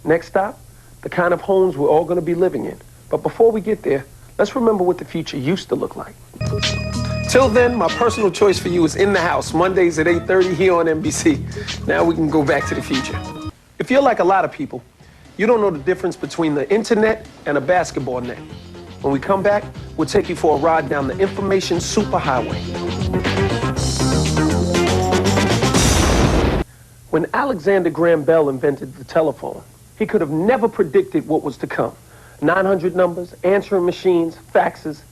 Next stop, the kind of homes we're all going to be living in. But before we get there, let's remember what the future used to look like. Till then, my personal choice for you is In the House, Mondays at 8:30 here on NBC. Now we can go back to the future. If you're like a lot of people, you don't know the difference between the internet and a basketball net. When we come back, we'll take you for a ride down the information superhighway. When Alexander Graham Bell invented the telephone, he could have never predicted what was to come. 900 numbers, answering machines, faxes.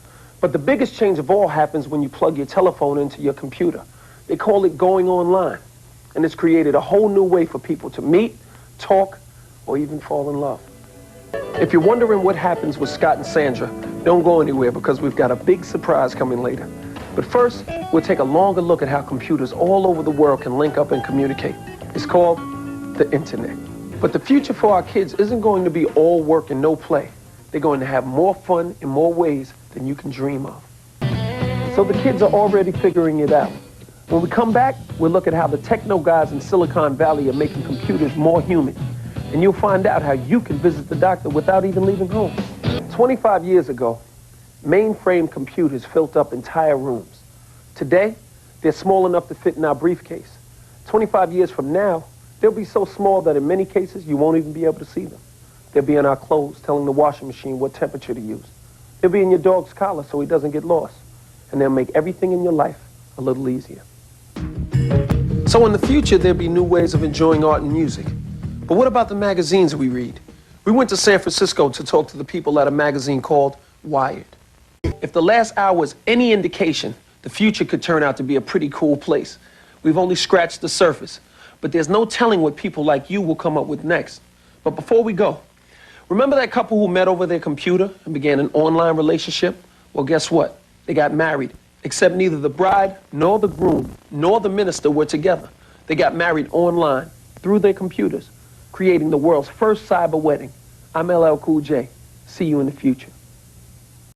But the biggest change of all happens when you plug your telephone into your computer. They call it going online. And it's created a whole new way for people to meet, talk, or even fall in love. If you're wondering what happens with Scott and Sandra, don't go anywhere because we've got a big surprise coming later. But first, we'll take a longer look at how computers all over the world can link up and communicate. It's called the internet. But the future for our kids isn't going to be all work and no play. They're going to have more fun in more ways than you can dream of. So the kids are already figuring it out. When we come back, we'll look at how the techno guys in Silicon Valley are making computers more human. And you'll find out how you can visit the doctor without even leaving home. 25 years ago, mainframe computers filled up entire rooms. Today, they're small enough to fit in our briefcase. 25 years from now, they'll be so small that in many cases, you won't even be able to see them. They'll be in our clothes, telling the washing machine what temperature to use. They'll be in your dog's collar so he doesn't get lost. And they'll make everything in your life a little easier. So in the future, there'll be new ways of enjoying art and music. But what about the magazines we read? We went to San Francisco to talk to the people at a magazine called Wired. If the last hour was any indication, the future could turn out to be a pretty cool place. We've only scratched the surface, but there's no telling what people like you will come up with next. But before we go, remember that couple who met over their computer and began an online relationship? Well, guess what? They got married, except neither the bride, nor the groom, nor the minister were together. They got married online, through their computers, creating the world's first cyber wedding. I'm LL Cool J. See you in the future.